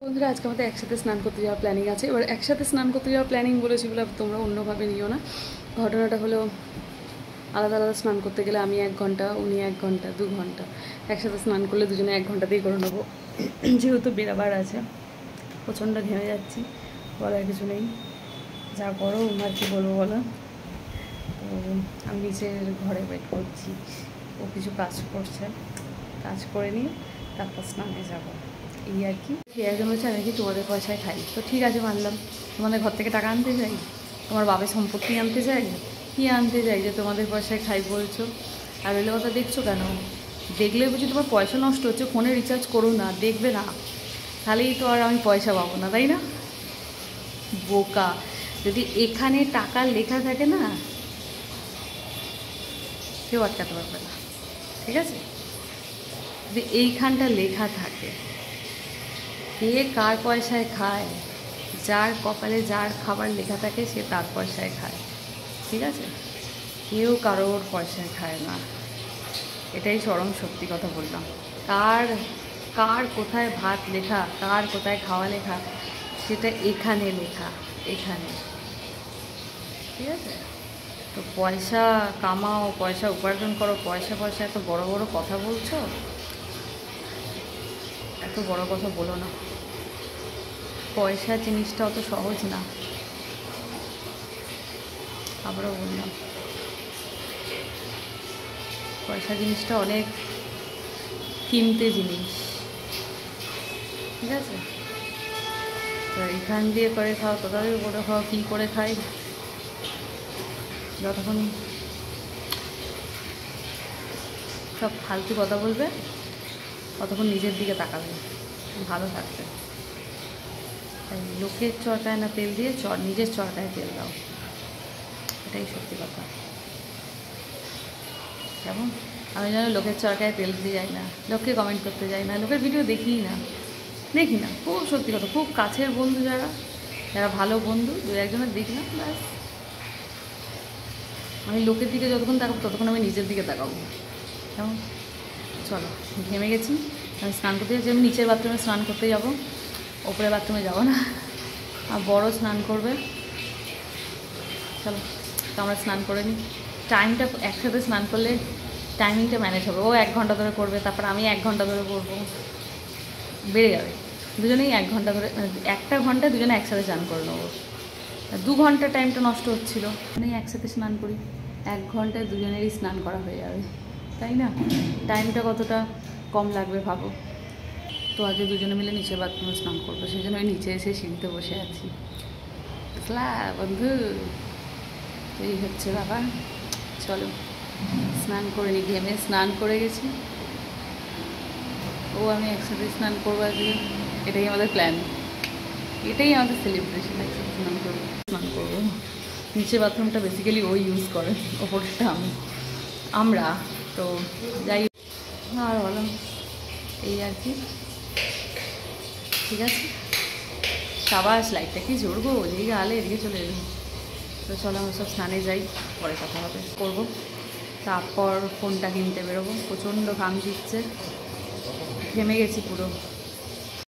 বন্ধুরা আজকে আমাদের একসাথে স্নান করতে যাওয়ার প্ল্যানিং আছে। এবার একসাথে স্নান করতে যাওয়ার প্ল্যানিং বলেছি বলে তোমরা অন্যভাবে নিও না। ঘটনাটা হলো আলাদা আলাদা স্নান করতে গেলে আমি 1 ঘন্টা, উনি 1 ঘন্টা, 2 ঘন্টা। একসাথে স্নান করলে দুজনে 1 ঘন্টাতেই করে নেবো। যেহেতু বেরাবার আছে, প্রচণ্ড ঘেমে যাচ্ছি, বলার কিছু নেই। যা করো আর কি বলবো বলো। তো আমি নিচের ঘরে ওয়েট করছি, ও কিছু কাজ করছে, কাজ করে নিয়ে তারপর স্নানে যাবো। এই আর কি। একজন বলছে আমি কি তোমাদের পয়সায় খাই, তো ঠিক আছে মানলাম। তোমাদের ঘর থেকে টাকা আনতে যাই, তোমার বাবার সম্পত্তি আনতে যাই, কী আনতে যাই যে তোমাদের পয়সায় খাই বলছো? আর ওইলে কথা দেখছো কেন? দেখলে বুঝি তোমার পয়সা নষ্ট হচ্ছে, ফোনে রিচার্জ করো না, দেখবে না, তাহলেই তো আর আমি পয়সা পাবো না, তাই না? বোকা। যদি এখানে টাকা লেখা থাকে না, কেউ আটকাতে পারবে না, ঠিক আছে? যদি এইখানটা লেখা থাকে কে কার পয়সায় খায়, যার কপালে যার খাবার লেখা থাকে সে তার পয়সায় খায়, ঠিক আছে? কেউ কারোর পয়সায় খায় না, এটাই চরম সত্যি কথা বললাম। কার কার কোথায় ভাত লেখা, কার কোথায় খাওয়া লেখা, সেটা এখানে লেখা, এখানে, ঠিক আছে? তো পয়সা কামাও, পয়সা উপার্জন করো, পয়সা পয়সা এত বড় বড় কথা বলছো, এত বড় কথা বলো না। পয়সা জিনিসটা অত সহজ না। আবারও বললাম, পয়সা জিনিসটা অনেক কিমতি জিনিস, ঠিক আছে? তো এখান দিয়ে করে খাও, তথাপি করে খাও, কী করে খাই, যতক্ষণ সব ফালতু কথা বলবে ততক্ষণ নিজের দিকে তাকাবে, ভালো থাকবে। তাই লোকের চরকায় না তেল দিয়ে নিজের চরকায় তেল দাও, এটাই সত্যি কথা। কেমন? আমি যেন লোকের চরকায় তেল দিতে যাই না, লোককে কমেন্ট করতে যাই না, লোকের ভিডিও দেখি না, খুব সত্যি কথা। খুব কাছের বন্ধু যারা, যারা ভালো বন্ধু, 2-1 জনের দেখলাম, ব্যাস। আমি লোকের দিকে যতক্ষণ তাকাবো ততক্ষণ আমি নিজের দিকে তাকাবো, কেমন? চলো, ঘেমে গেছি, আমি স্নান করতে যাচ্ছি। আমি নিচের বাথরুমে স্নান করতে যাব, ওপরের বাথরুমে যাবো না। আর বড় স্নান করবে, চলো তো আমরা স্নান করে নিই। টাইমটা একসাথে স্নান করলে টাইমিংটা ম্যানেজ হবে। ও 1 ঘন্টা ধরে করবে, তারপর আমি 1 ঘন্টা ধরে করবো, বেড়ে যাবে। দুজনেই 1 ঘন্টা ধরে, 1টা ঘন্টায় দুজনে একসাথে স্নান করে নেবো। 2 ঘন্টা টাইমটা নষ্ট হচ্ছিলো, মানে একসাথে স্নান করি, 1 ঘন্টায় দুজনেরই স্নান করা হয়ে যাবে, তাই না? টাইমটা কতটা কম লাগবে ভাবো। তো আজকে দুজনে মিলে নিচে বাথরুমে স্নান করবো, সেই জন্য ওই নিচে এসে সিঁড়িতে বসে আছি। বন্ধু, এই হচ্ছে ব্যাপার। চলো স্নান করে নিই, ঘেমে স্নান করে গেছি, ও আমি একসাথে স্নান করবো আজকে, এটাই আমাদের প্ল্যান, এটাই আমাদের সেলিব্রেশন, একসাথে স্নান করবো। নিচে বাথরুমটা বেসিক্যালি ও ইউজ করে, ওপরটা আমরা তো যাই। আর বলো, এই আর কি, ঠিক আছে? সাবাস, লাইটটা কি জড়বো, এদিকে আলে এদিকে চলে এলো। তো চলো আমরা সব স্নানে যাই, পরে কথা হবে করবো। তারপর ফোনটা কিনতে বেরোবো, প্রচণ্ড ঘাম দিচ্ছে, ঘেমে গেছি পুরো।